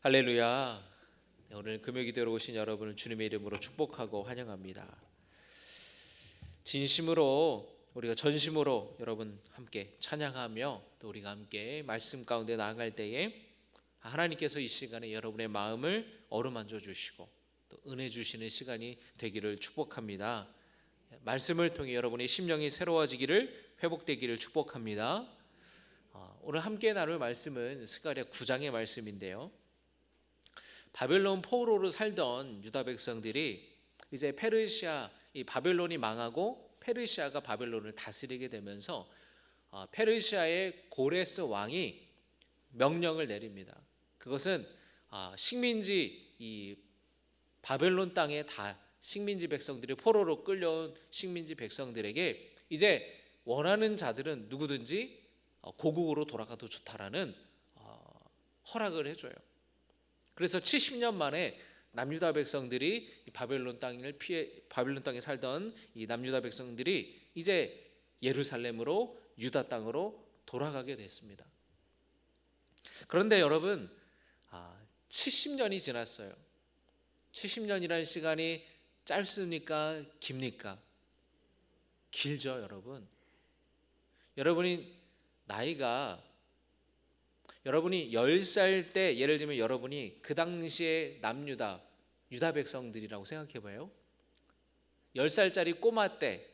할렐루야. 오늘 금요기도로 오신 여러분을 주님의 이름으로 축복하고 환영합니다. 진심으로 우리가 전심으로 여러분 함께 찬양하며 또 우리가 함께 말씀 가운데 나아갈 때에 하나님께서 이 시간에 여러분의 마음을 어루만져 주시고 또 은혜 주시는 시간이 되기를 축복합니다. 말씀을 통해 여러분의 심령이 새로워지기를, 회복되기를 축복합니다. 오늘 함께 나눌 말씀은 스가랴 9장의 말씀인데요. 바벨론 포로로 살던 유다 백성들이 이제 페르시아, 이 바벨론이 망하고 페르시아가 바벨론을 다스리게 되면서 페르시아의 고레스 왕이 명령을 내립니다. 그것은 식민지, 이 바벨론 땅에 다 식민지 백성들이 포로로 끌려온 식민지 백성들에게 이제 원하는 자들은 누구든지 고국으로 돌아가도 좋다라는 허락을 해줘요. 그래서 70년 만에 남유다 백성들이 바벨론 땅에 살던 이 남유다 백성들이 이제 예루살렘으로, 유다 땅으로 돌아가게 됐습니다. 그런데 여러분, 70년이 지났어요. 70년이라는 시간이 짧습니까? 깁니까? 길죠, 여러분. 여러분이 10살 때, 예를 들면 여러분이 그 당시에 유다 백성들이라고 생각해 봐요. 10살짜리 꼬마 때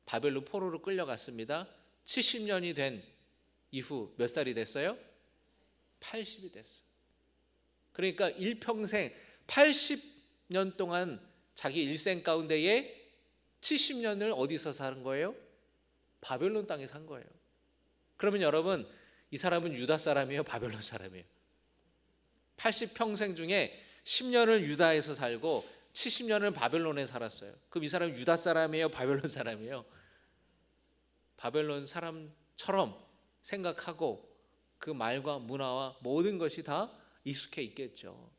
바벨론 포로로 끌려갔습니다. 70년이 된 이후 몇 살이 됐어요? 80이 됐어요. 그러니까 일평생 80년 동안 자기 일생 가운데에 70년을 어디서 사는 거예요? 바벨론 땅에 산 거예요. 그러면 여러분, 이 사람은 유다 사람이에요? 바벨론 사람이에요? 80평생 중에 10년을 유다에서 살고 70년을 바벨론에 살았어요. 그럼 이 사람은 유다 사람이에요? 바벨론 사람이에요? 바벨론 사람처럼 생각하고 그 말과 문화와 모든 것이 다 익숙해 있겠죠.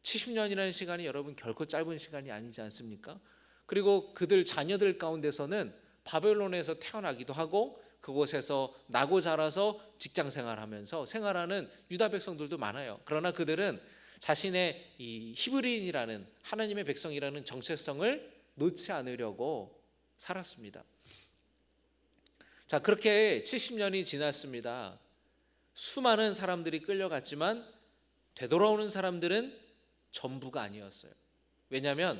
70년이라는 시간이 여러분 결코 짧은 시간이 아니지 않습니까? 그리고 그들 자녀들 가운데서는 바벨론에서 태어나기도 하고 그곳에서 나고 자라서 직장 생활하면서 생활하는 유다 백성들도 많아요. 그러나 그들은 자신의 이 히브리인이라는, 하나님의 백성이라는 정체성을 놓지 않으려고 살았습니다. 자, 그렇게 70년이 지났습니다. 수많은 사람들이 끌려갔지만 되돌아오는 사람들은 전부가 아니었어요. 왜냐하면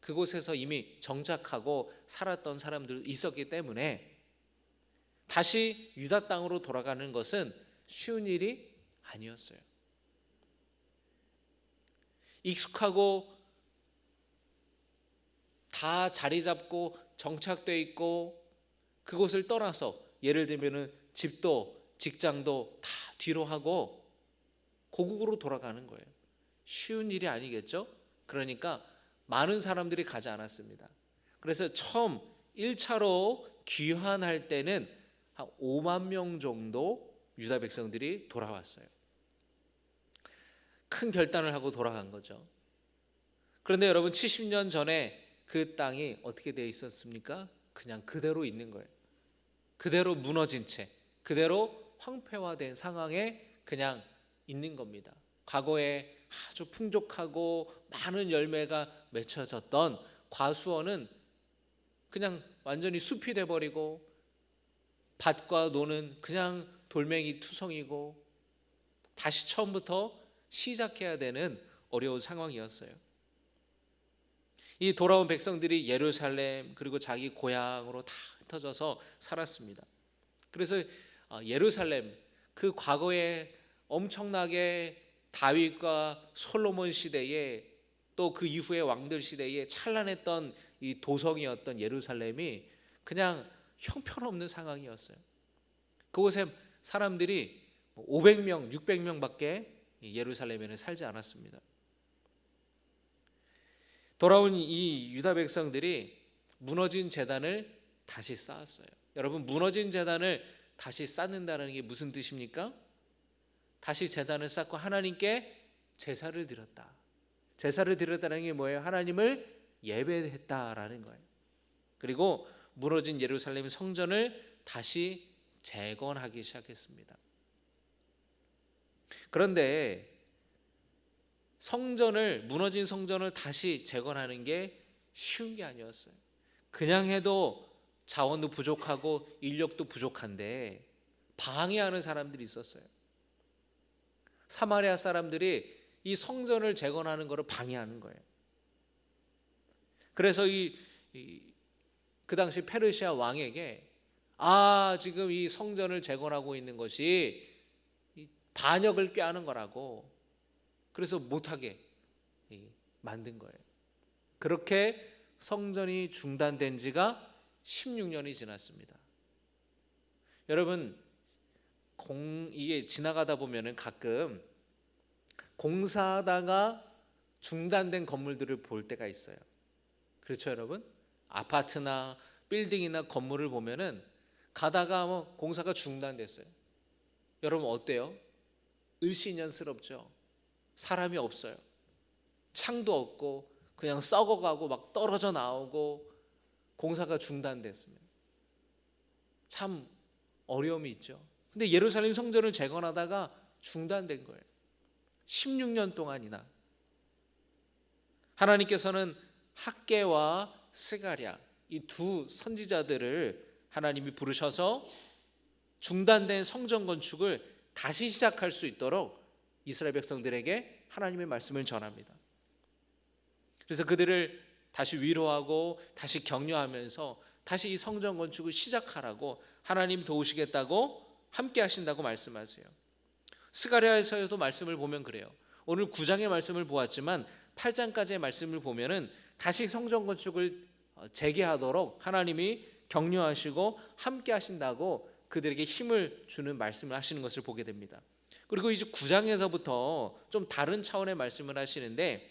그곳에서 이미 정착하고 살았던 사람들이 있었기 때문에 다시 유다 땅으로 돌아가는 것은 쉬운 일이 아니었어요. 익숙하고 다 자리 잡고 정착되어 있고 그곳을 떠나서, 예를 들면 집도 직장도 다 뒤로 하고 고국으로 돌아가는 거예요. 쉬운 일이 아니겠죠? 그러니까 많은 사람들이 가지 않았습니다. 그래서 처음 1차로 귀환할 때는 한 5만 명 정도 유다 백성들이 돌아왔어요. 큰 결단을 하고 돌아간 거죠. 그런데 여러분, 70년 전에 그 땅이 어떻게 되어 있었습니까? 그냥 그대로 있는 거예요. 그대로 무너진 채, 그대로 황폐화된 상황에 그냥 있는 겁니다. 과거에 아주 풍족하고 많은 열매가 맺혀졌던 과수원은 그냥 완전히 숲이 돼버리고 밭과 노는 그냥 돌멩이 투성이고 다시 처음부터 시작해야 되는 어려운 상황이었어요. 이 돌아온 백성들이 예루살렘 그리고 자기 고향으로 다 흩어져서 살았습니다. 그래서 예루살렘, 그 과거에 엄청나게 다윗과 솔로몬 시대에 또 그 이후의 왕들 시대에 찬란했던 이 도성이었던 예루살렘이 그냥 형편없는 상황이었어요. 그곳에 사람들이 500명, 600명밖에 예루살렘에는 살지 않았습니다. 돌아온 이 유다 백성들이 무너진 제단을 다시 쌓았어요. 여러분, 무너진 제단을 다시 쌓는다는 게 무슨 뜻입니까? 다시 제단을 쌓고 하나님께 제사를 드렸다. 제사를 드렸다는 게 뭐예요? 하나님을 예배했다라는 거예요. 그리고 무너진 예루살렘 성전을 다시 재건하기 시작했습니다. 그런데 무너진 성전을 다시 재건하는 게 쉬운 게 아니었어요. 그냥 해도 자원도 부족하고 인력도 부족한데 방해하는 사람들이 있었어요. 사마리아 사람들이 이 성전을 재건하는 것을 방해하는 거예요. 그래서 그 당시 페르시아 왕에게 지금 이 성전을 재건하고 있는 것이 반역을 꾀하는 거라고, 그래서 못하게 만든 거예요. 그렇게 성전이 중단된 지가 16년이 지났습니다. 여러분, 이게 지나가다 보면은 가끔 공사하다가 중단된 건물들을 볼 때가 있어요. 그렇죠, 여러분? 아파트나 빌딩이나 건물을 보면은 가다가 공사가 중단됐어요. 여러분 어때요? 을씨년스럽죠. 사람이 없어요. 창도 없고 그냥 썩어가고 막 떨어져 나오고 공사가 중단됐습니다. 참 어려움이 있죠. 근데 예루살렘 성전을 재건하다가 중단된 거예요. 16년 동안이나. 하나님께서는 학개와 스가랴, 이 두 선지자들을 하나님이 부르셔서 중단된 성전 건축을 다시 시작할 수 있도록 이스라엘 백성들에게 하나님의 말씀을 전합니다. 그래서 그들을 다시 위로하고 다시 격려하면서 다시 이 성전 건축을 시작하라고 하나님 도우시겠다고 함께 하신다고 말씀하세요. 스가랴에서도 말씀을 보면 그래요. 오늘 9장의 말씀을 보았지만 8장까지의 말씀을 보면은 다시 성전 건축을 재개하도록 하나님이 격려하시고 함께 하신다고 그들에게 힘을 주는 말씀을 하시는 것을 보게 됩니다. 그리고 이제 9장에서부터 좀 다른 차원의 말씀을 하시는데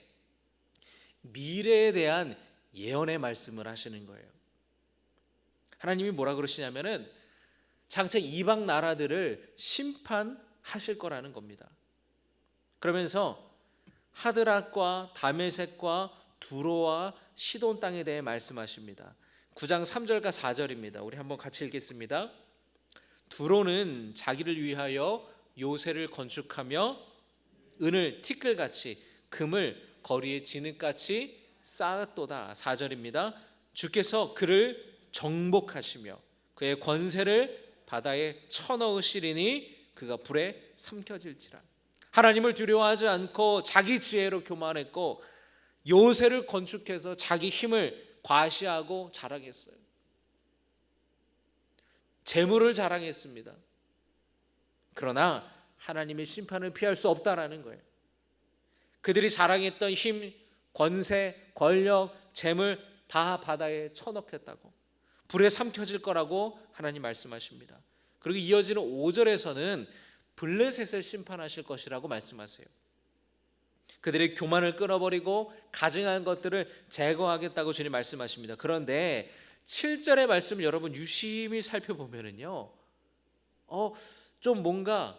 미래에 대한 예언의 말씀을 하시는 거예요. 하나님이 뭐라 그러시냐면은 장차 이방 나라들을 심판하실 거라는 겁니다. 그러면서 하드락과 다메섹과 두로와 시돈 땅에 대해 말씀하십니다. 9장 3절과 4절입니다. 우리 한번 같이 읽겠습니다. 두로는 자기를 위하여 요새를 건축하며 은을 티끌같이 금을 거리에 진흙같이 쌓았도다. 4절입니다. 주께서 그를 정복하시며 그의 권세를 바다에 쳐넣으시리니 그가 불에 삼켜질지라. 하나님을 두려워하지 않고 자기 지혜로 교만했고 요새를 건축해서 자기 힘을 과시하고 자랑했어요. 재물을 자랑했습니다. 그러나 하나님의 심판을 피할 수 없다라는 거예요. 그들이 자랑했던 힘, 권세, 권력, 재물 다 바다에 쳐넣겠다고, 불에 삼켜질 거라고 하나님 말씀하십니다. 그리고 이어지는 5절에서는 블레셋을 심판하실 것이라고 말씀하세요. 그들의 교만을 끊어버리고 가증한 것들을 제거하겠다고 주님 말씀하십니다. 그런데 7절의 말씀을 여러분 유심히 살펴보면은요, 좀 뭔가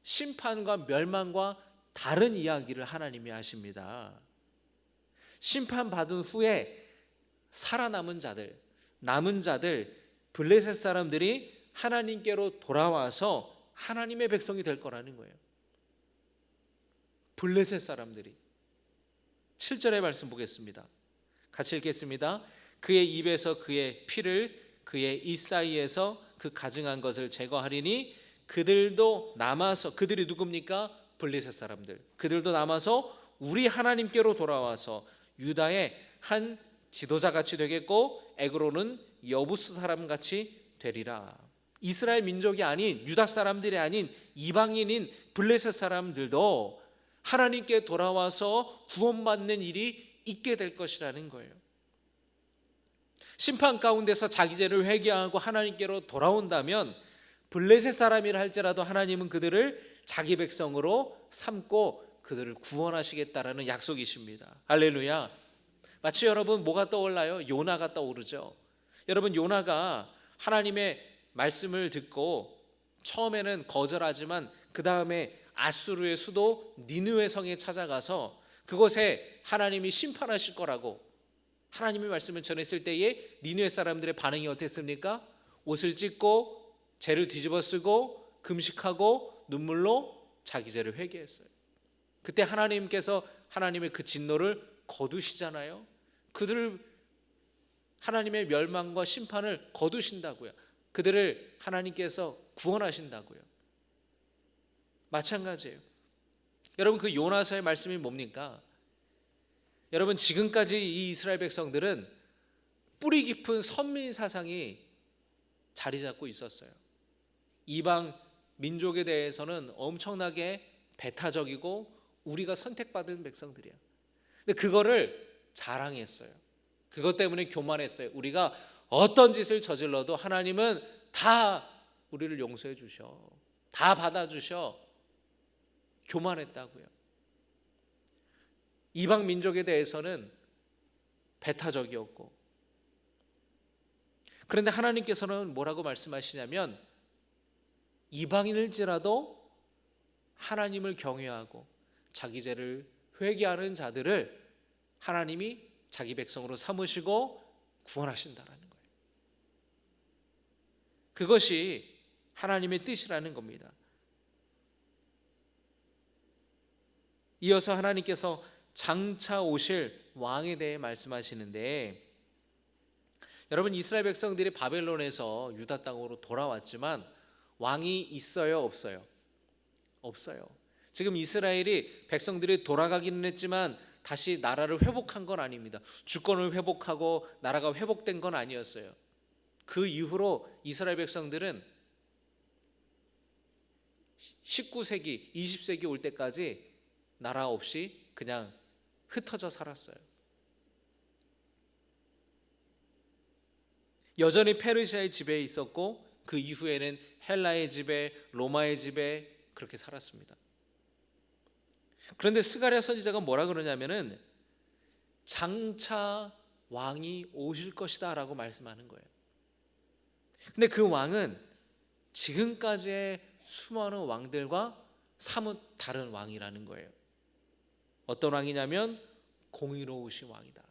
심판과 멸망과 다른 이야기를 하나님이 하십니다. 심판받은 후에 살아남은 자들, 남은 자들, 블레셋 사람들이 하나님께로 돌아와서 하나님의 백성이 될 거라는 거예요. 블레셋 사람들이. 7절의 말씀 보겠습니다. 같이 읽겠습니다. 그의 입에서 그의 피를 그의 입 사이에서 그 가증한 것을 제거하리니 그들도 남아서, 그들이 누굽니까? 블레셋 사람들. 그들도 남아서 우리 하나님께로 돌아와서 유다의 한 지도자같이 되겠고 에그로는 여부스 사람같이 되리라. 이스라엘 민족이 아닌, 유다 사람들이 아닌 이방인인 블레셋 사람들도 하나님께 돌아와서 구원받는 일이 있게 될 것이라는 거예요. 심판 가운데서 자기 죄를 회개하고 하나님께로 돌아온다면 블레셋 사람이라 할지라도 하나님은 그들을 자기 백성으로 삼고 그들을 구원하시겠다라는 약속이십니다. 할렐루야. 마치 여러분 뭐가 떠올라요? 요나가 떠오르죠. 여러분, 요나가 하나님의 말씀을 듣고 처음에는 거절하지만 그 다음에 아수르의 수도 니느웨 성에 찾아가서 그곳에 하나님이 심판하실 거라고 하나님의 말씀을 전했을 때에 니느웨 사람들의 반응이 어땠습니까? 옷을 찢고 죄를 뒤집어 쓰고 금식하고 눈물로 자기 죄를 회개했어요. 그때 하나님께서 하나님의 그 진노를 거두시잖아요. 그들을 하나님의 멸망과 심판을 거두신다고요. 그들을 하나님께서 구원하신다고요. 마찬가지예요. 여러분, 그 요나서의 말씀이 뭡니까? 여러분, 지금까지 이 이스라엘 백성들은 뿌리 깊은 선민 사상이 자리 잡고 있었어요. 이방 민족에 대해서는 엄청나게 배타적이고 우리가 선택받은 백성들이야. 근데 그거를 자랑했어요. 그것 때문에 교만했어요. 우리가 어떤 짓을 저질러도 하나님은 다 우리를 용서해 주셔. 다 받아주셔. 교만했다고요. 이방 민족에 대해서는 배타적이었고, 그런데 하나님께서는 뭐라고 말씀하시냐면 이방인일지라도 하나님을 경외하고 자기 죄를 회개하는 자들을 하나님이 자기 백성으로 삼으시고 구원하신다라는 거예요. 그것이 하나님의 뜻이라는 겁니다. 이어서 하나님께서 장차 오실 왕에 대해 말씀하시는데, 여러분, 이스라엘 백성들이 바벨론에서 유다 땅으로 돌아왔지만 왕이 있어요, 없어요? 없어요. 지금 이스라엘이 백성들이 돌아가기는 했지만 다시 나라를 회복한 건 아닙니다. 주권을 회복하고 나라가 회복된 건 아니었어요. 그 이후로 이스라엘 백성들은 19세기, 20세기 올 때까지 나라 없이 그냥 흩어져 살았어요. 여전히 페르시아의 지배에 있었고 그 이후에는 헬라의 지배, 로마의 지배, 그렇게 살았습니다. 그런데 스가랴 선지자가 뭐라 그러냐면은 장차 왕이 오실 것이다 라고 말씀하는 거예요. 근데 그 왕은 지금까지의 수많은 왕들과 사뭇 다른 왕이라는 거예요. 어떤 왕이냐면 공의로우신 왕이다.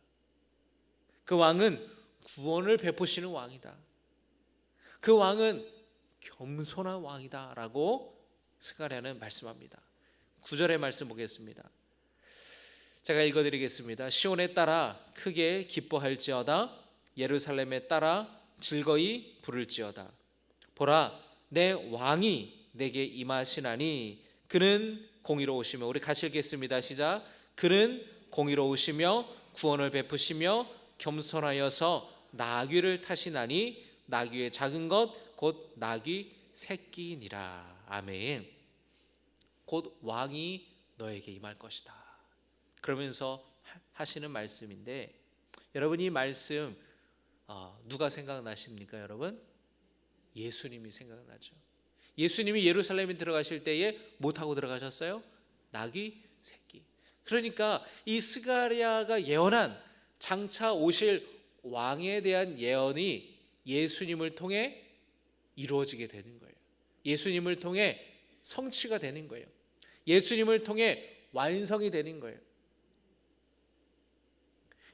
그 왕은 구원을 베푸시는 왕이다. 그 왕은 겸손한 왕이다 라고 스가랴는 말씀합니다. 9절의 말씀 보겠습니다. 제가 읽어드리겠습니다. 시온에 따라 크게 기뻐할지어다. 예루살렘에 따라 즐거이 부를지어다. 보라, 내 왕이 내게 임하시나니 그는 공의로우시며, 우리 같이 읽겠습니다. 시작. 그는 공의로우시며 구원을 베푸시며 겸손하여서 나귀를 타시나니 나귀의 작은 것 곧 나귀 새끼니라. 아멘. 곧 왕이 너에게 임할 것이다. 그러면서 하시는 말씀인데, 여러분, 이 말씀 누가 생각나십니까? 여러분, 예수님이 생각나죠. 예수님이 예루살렘에 들어가실 때에 뭐 타고 들어가셨어요? 나귀 새끼. 그러니까 이 스가랴가 예언한 장차 오실 왕에 대한 예언이 예수님을 통해 이루어지게 되는 거예요. 예수님을 통해 성취가 되는 거예요. 예수님을 통해 완성이 되는 거예요.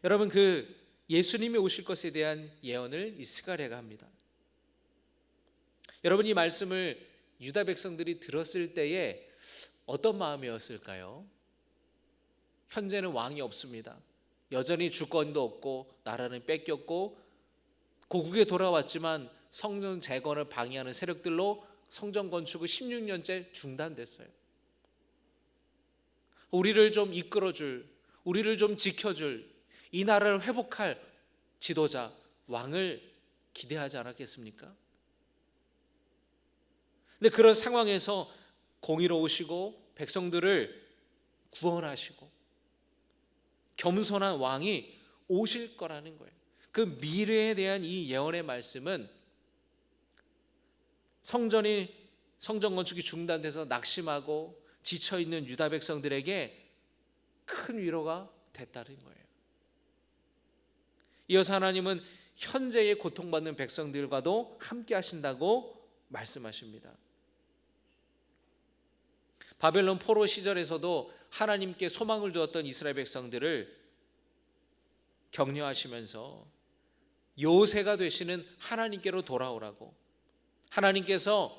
여러분, 그 예수님이 오실 것에 대한 예언을 이 스가랴가 합니다. 여러분, 이 말씀을 유다 백성들이 들었을 때에 어떤 마음이었을까요? 현재는 왕이 없습니다. 여전히 주권도 없고 나라는 뺏겼고 고국에 돌아왔지만 성전 재건을 방해하는 세력들로 성전 건축이 16년째 중단됐어요. 우리를 좀 이끌어줄, 우리를 좀 지켜줄, 이 나라를 회복할 지도자, 왕을 기대하지 않았겠습니까? 근데 그런 상황에서 공의로우시고 백성들을 구원하시고 겸손한 왕이 오실 거라는 거예요. 그 미래에 대한 이 예언의 말씀은 성전 건축이 중단돼서 낙심하고 지쳐있는 유다 백성들에게 큰 위로가 됐다는 거예요. 이어서 하나님은 현재의 고통받는 백성들과도 함께 하신다고 말씀하십니다. 바벨론 포로 시절에서도 하나님께 소망을 두었던 이스라엘 백성들을 격려하시면서 요새가 되시는 하나님께로 돌아오라고, 하나님께서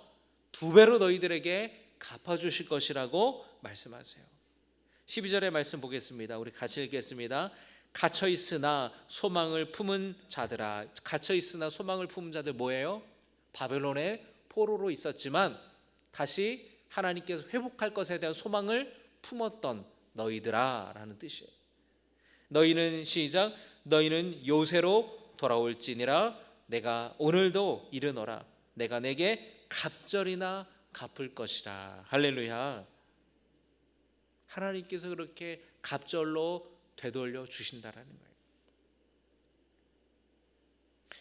2배로 너희들에게 갚아주실 것이라고 말씀하세요. 12절의 말씀 보겠습니다. 우리 같이 읽겠습니다. 갇혀 있으나 소망을 품은 자들아. 갇혀 있으나 소망을 품은 자들 뭐예요? 바벨론의 포로로 있었지만 다시 하나님께서 회복할 것에 대한 소망을 품었던 너희들아 라는 뜻이에요. 너희는 시작, 너희는 요새로 돌아올지니라. 내가 오늘도 이르노라. 내가 내게 갑절이나 갚을 것이라. 할렐루야. 하나님께서 그렇게 갑절로 되돌려 주신다라는 거예요.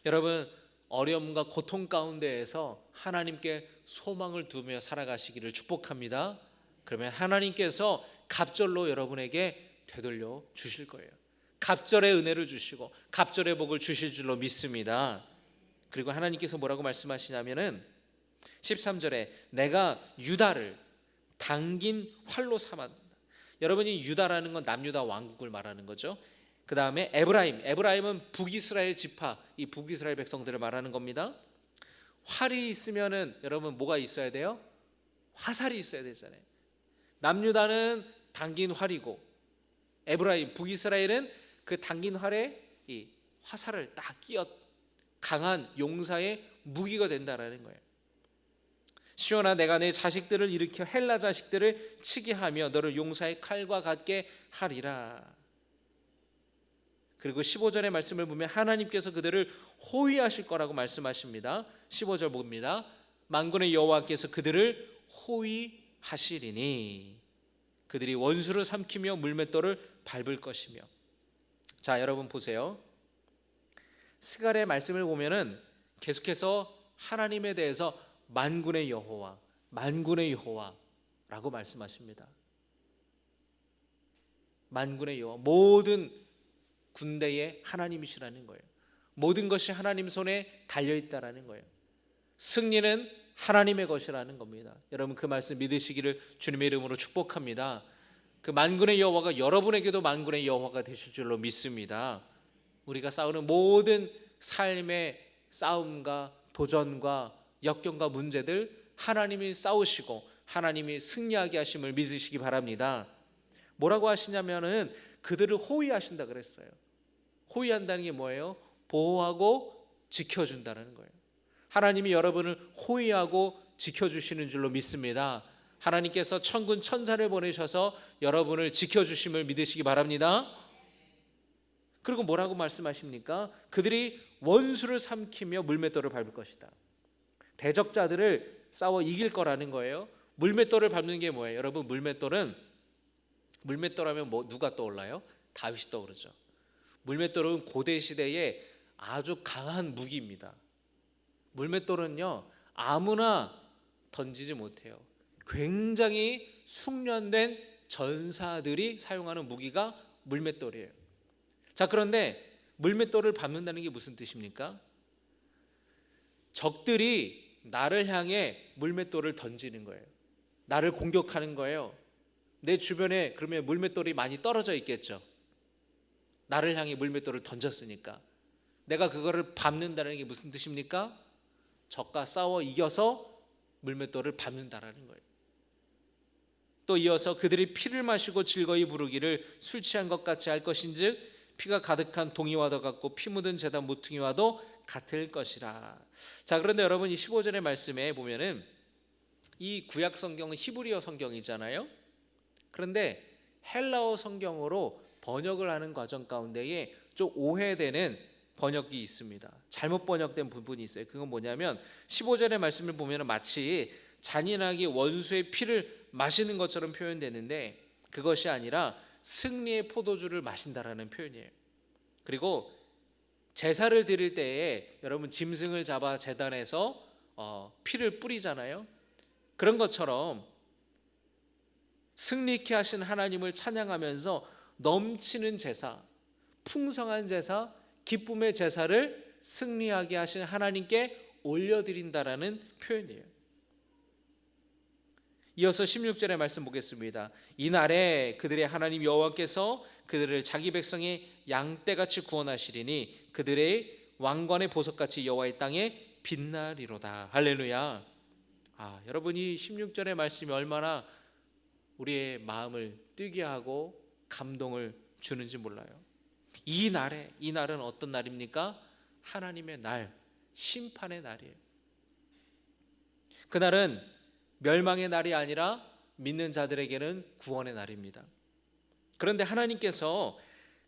여러분, 어려움과 고통 가운데에서 하나님께 소망을 두며 살아가시기를 축복합니다. 그러면 하나님께서 갑절로 여러분에게 되돌려 주실 거예요. 갑절의 은혜를 주시고 갑절의 복을 주실 줄로 믿습니다. 그리고 하나님께서 뭐라고 말씀하시냐면은 13절에 내가 유다를 당긴 활로 삼았다. 여러분이 유다라는 건 남유다 왕국을 말하는 거죠. 그 다음에 에브라임은 북이스라엘 지파, 이 북이스라엘 백성들을 말하는 겁니다. 활이 있으면은 여러분 뭐가 있어야 돼요? 화살이 있어야 되잖아요. 남유다는 당긴 활이고 에브라임, 북이스라엘은 그 당긴 활에 이 화살을 딱 끼어 강한 용사의 무기가 된다라는 거예요. 시온아, 내가 내 자식들을 일으켜 헬라 자식들을 치게 하며 너를 용사의 칼과 같게 하리라. 그리고 15절의 말씀을 보면 하나님께서 그들을 호위하실 거라고 말씀하십니다. 15절 봅니다. 만군의 여호와께서 그들을 호위하시리니 그들이 원수를 삼키며 물맷돌을 밟을 것이며. 자, 여러분 보세요. 스갈의 말씀을 보면은 계속해서 하나님에 대해서 만군의 여호와, 만군의 여호와라고 말씀하십니다. 만군의 여호와, 모든 군대의 하나님이시라는 거예요. 모든 것이 하나님 손에 달려있다라는 거예요. 승리는 하나님의 것이라는 겁니다. 여러분 그 말씀 믿으시기를 주님의 이름으로 축복합니다. 그 만군의 여호와가 여러분에게도 만군의 여호와가 되실 줄로 믿습니다. 우리가 싸우는 모든 삶의 싸움과 도전과 역경과 문제들 하나님이 싸우시고 하나님이 승리하게 하심을 믿으시기 바랍니다. 뭐라고 하시냐면은 그들을 호위하신다 그랬어요. 호위한다는 게 뭐예요? 보호하고 지켜준다는 거예요. 하나님이 여러분을 호위하고 지켜주시는 줄로 믿습니다. 하나님께서 천군 천사를 보내셔서 여러분을 지켜주심을 믿으시기 바랍니다. 그리고 뭐라고 말씀하십니까? 그들이 원수를 삼키며 물맷돌을 밟을 것이다. 대적자들을 싸워 이길 거라는 거예요. 물맷돌을 밟는 게 뭐예요? 여러분 물맷돌하면 누가 떠올라요? 다윗이 떠오르죠. 물맷돌은 고대 시대에 아주 강한 무기입니다. 물맷돌은요 아무나 던지지 못해요. 굉장히 숙련된 전사들이 사용하는 무기가 물맷돌이에요. 자, 그런데 물맷돌을 밟는다는 게 무슨 뜻입니까? 적들이 나를 향해 물맷돌을 던지는 거예요. 나를 공격하는 거예요. 내 주변에 그러면 물맷돌이 많이 떨어져 있겠죠. 나를 향해 물맷돌을 던졌으니까. 내가 그거를 밟는다는 게 무슨 뜻입니까? 적과 싸워 이겨서 물맷돌을 밟는다라는 거예요. 또 이어서 그들이 피를 마시고 즐거이 부르기를 술 취한 것 같이 할 것인즉 피가 가득한 동이와도 같고 피 묻은 제단 모퉁이와도 같을 것이라. 자, 그런데 여러분 이 15절의 말씀에 보면은 이 구약 성경은 히브리어 성경이잖아요. 그런데 헬라어 성경으로 번역을 하는 과정 가운데에 좀 오해되는 번역이 있습니다. 잘못 번역된 부분이 있어요. 그건 뭐냐면 15절의 말씀을 보면 마치 잔인하게 원수의 피를 마시는 것처럼 표현되는데 그것이 아니라 승리의 포도주를 마신다라는 표현이에요. 그리고 제사를 드릴 때에 여러분 짐승을 잡아 제단에서 피를 뿌리잖아요. 그런 것처럼 승리케 하신 하나님을 찬양하면서 넘치는 제사, 풍성한 제사, 기쁨의 제사를 승리하게 하신 하나님께 올려드린다라는 표현이에요. 이어서 16절의 말씀 보겠습니다. 이날에 그들의 하나님 여호와께서 그들을 자기 백성의 양떼같이 구원하시리니 그들의 왕관의 보석같이 여호와의 땅에 빛나리로다. 할렐루야. 여러분이 16절의 말씀이 얼마나 우리의 마음을 뛰게 하고 감동을 주는지 몰라요. 이 날은 어떤 날입니까? 하나님의 날, 심판의 날이에요. 그날은 멸망의 날이 아니라 믿는 자들에게는 구원의 날입니다. 그런데 하나님께서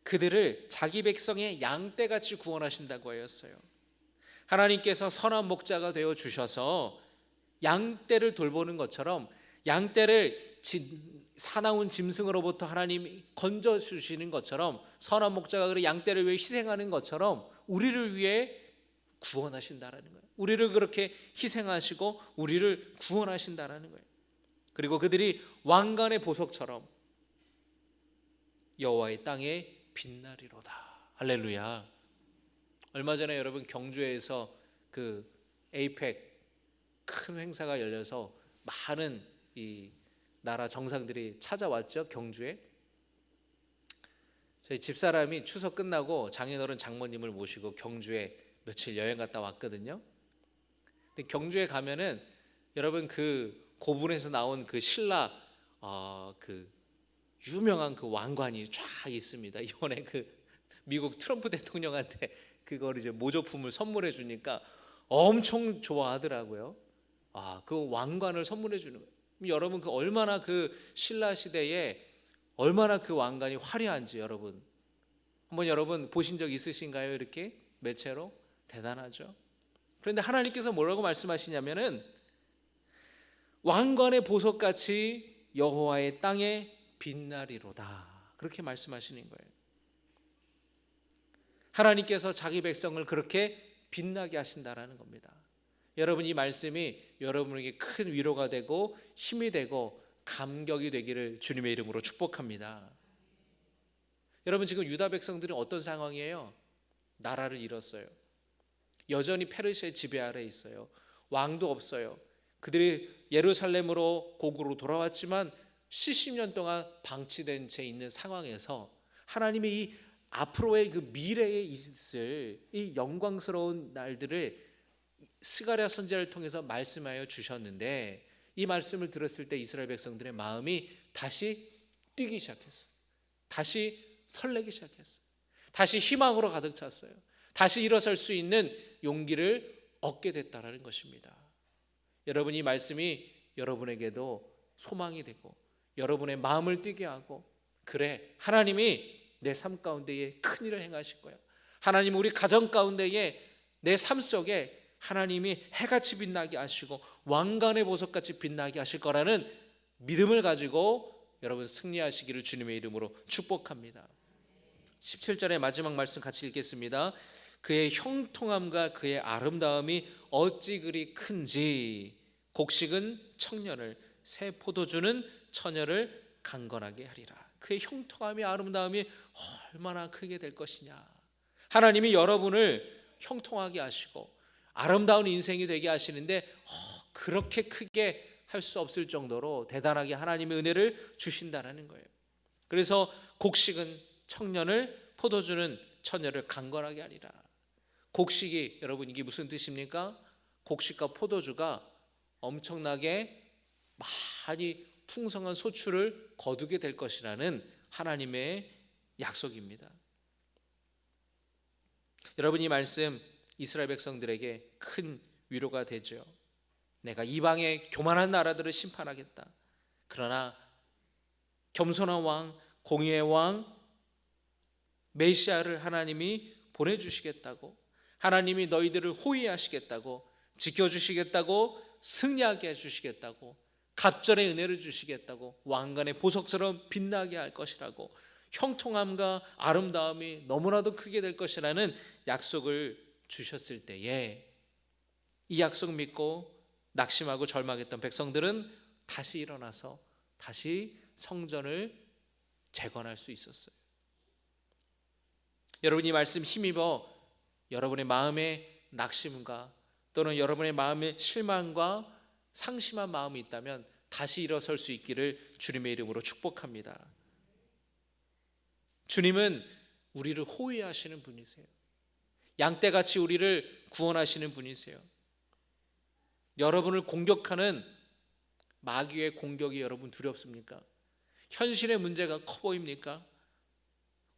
그들을 자기 백성의 양떼같이 구원하신다고 하였어요. 하나님께서 선한 목자가 되어 주셔서 양떼를 돌보는 것처럼 양떼를 사나운 짐승으로부터 하나님이 건져 주시는 것처럼, 선한 목자가 그렇게 양떼를 위해 희생하는 것처럼 우리를 위해 구원하신다라는 거예요. 우리를 그렇게 희생하시고 우리를 구원하신다라는 거예요. 그리고 그들이 왕관의 보석처럼 여호와의 땅에 빛나리로다. 할렐루야. 얼마 전에 여러분 경주에서 그 에이펙 큰 행사가 열려서 많은 이 나라 정상들이 찾아왔죠. 경주에. 저희 집사람이 추석 끝나고 장인어른 장모님을 모시고 경주에 며칠 여행 갔다 왔거든요. 근데 경주에 가면은 여러분 그 고분에서 나온 그 신라 그 유명한 그 왕관이 쫙 있습니다. 이번에 그 미국 트럼프 대통령한테 그걸 이제 모조품을 선물해 주니까 엄청 좋아하더라고요. 그 왕관을 선물해 주는 거예요. 여러분 그 얼마나 그 신라 시대에 얼마나 그 왕관이 화려한지 여러분 한번 여러분 보신 적 있으신가요? 이렇게 매체로 대단하죠. 그런데 하나님께서 뭐라고 말씀하시냐면은 왕관의 보석같이 여호와의 땅에 빛나리로다. 그렇게 말씀하시는 거예요. 하나님께서 자기 백성을 그렇게 빛나게 하신다라는 겁니다. 여러분 이 말씀이 여러분에게 큰 위로가 되고 힘이 되고 감격이 되기를 주님의 이름으로 축복합니다. 여러분 지금 유다 백성들은 어떤 상황이에요? 나라를 잃었어요. 여전히 페르시아의 지배 아래 있어요. 왕도 없어요. 그들이 예루살렘으로 고국으로 돌아왔지만 70년 동안 방치된 채 있는 상황에서 하나님이 이 앞으로의 그 미래에 있을 이 영광스러운 날들을 스가랴 선지자를 통해서 말씀하여 주셨는데 이 말씀을 들었을 때 이스라엘 백성들의 마음이 다시 뛰기 시작했어요. 다시 설레기 시작했어요. 다시 희망으로 가득 찼어요. 다시 일어설 수 있는 용기를 얻게 됐다라는 것입니다. 여러분 이 말씀이 여러분에게도 소망이 되고 여러분의 마음을 뛰게 하고 그래 하나님이 내 삶 가운데에 큰 일을 행하실 거야. 하나님 우리 가정 가운데에 내 삶 속에 하나님이 해같이 빛나게 하시고 왕관의 보석같이 빛나게 하실 거라는 믿음을 가지고 여러분 승리하시기를 주님의 이름으로 축복합니다. 17절의 마지막 말씀 같이 읽겠습니다. 그의 형통함과 그의 아름다움이 어찌 그리 큰지 곡식은 청년을 새 포도주는 처녀를 강건하게 하리라. 그의 형통함이 아름다움이 얼마나 크게 될 것이냐. 하나님이 여러분을 형통하게 하시고 아름다운 인생이 되게 하시는데 그렇게 크게 할 수 없을 정도로 대단하게 하나님의 은혜를 주신다는 거예요. 그래서 곡식은 청년을 포도주는 처녀를 강건하게 하리라. 곡식이 여러분 이게 무슨 뜻입니까? 곡식과 포도주가 엄청나게 많이 풍성한 소출을 거두게 될 것이라는 하나님의 약속입니다. 여러분 이 말씀 이스라엘 백성들에게 큰 위로가 되죠. 내가 이방의 교만한 나라들을 심판하겠다. 그러나 겸손한 왕, 공의의 왕 메시아를 하나님이 보내주시겠다고, 하나님이 너희들을 호위하시겠다고, 지켜주시겠다고, 승리하게 해주시겠다고, 갑절의 은혜를 주시겠다고, 왕관의 보석처럼 빛나게 할 것이라고, 형통함과 아름다움이 너무나도 크게 될 것이라는 약속을 주셨을 때에 이 약속 믿고 낙심하고 절망했던 백성들은 다시 일어나서 다시 성전을 재건할 수 있었어요. 여러분 이 말씀 힘입어 여러분의 마음에 낙심과 또는 여러분의 마음에 실망과 상심한 마음이 있다면 다시 일어설 수 있기를 주님의 이름으로 축복합니다. 주님은 우리를 호위하시는 분이세요. 양떼같이 우리를 구원하시는 분이세요. 여러분을 공격하는 마귀의 공격이 여러분 두렵습니까? 현실의 문제가 커 보입니까?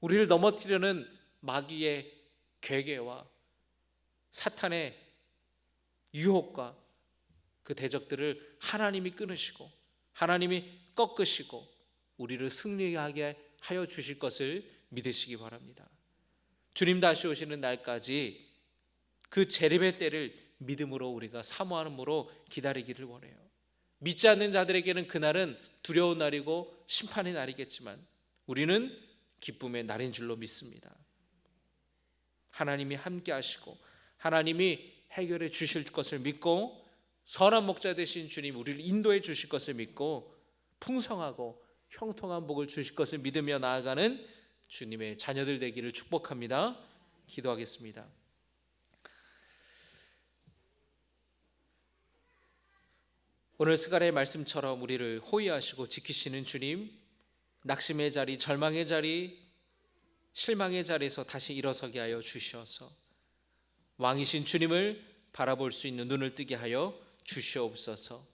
우리를 넘어뜨리려는 마귀의 괴계와 사탄의 유혹과 그 대적들을 하나님이 끊으시고 하나님이 꺾으시고 우리를 승리하게 하여 주실 것을 믿으시기 바랍니다. 주님 다시 오시는 날까지 그 재림의 때를 믿음으로 우리가 사모함으로 기다리기를 원해요. 믿지 않는 자들에게는 그날은 두려운 날이고 심판의 날이겠지만 우리는 기쁨의 날인 줄로 믿습니다. 하나님이 함께 하시고 하나님이 해결해 주실 것을 믿고 선한 목자 되신 주님 우리를 인도해 주실 것을 믿고 풍성하고 형통한 복을 주실 것을 믿으며 나아가는 주님의 자녀들 되기를 축복합니다. 기도하겠습니다. 오늘 스가랴의 말씀처럼 우리를 호위하시고 지키시는 주님, 낙심의 자리, 절망의 자리, 실망의 자리에서 다시 일어서게 하여 주시어서 왕이신 주님을 바라볼 수 있는 눈을 뜨게 하여 주시옵소서.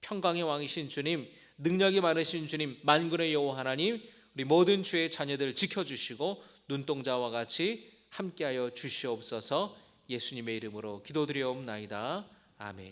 평강의 왕이신 주님, 능력이 많으신 주님, 만군의 여호와 하나님, 우리 모든 주의 자녀들을 지켜주시고 눈동자와 같이 함께하여 주시옵소서. 예수님의 이름으로 기도드리옵나이다. 아멘.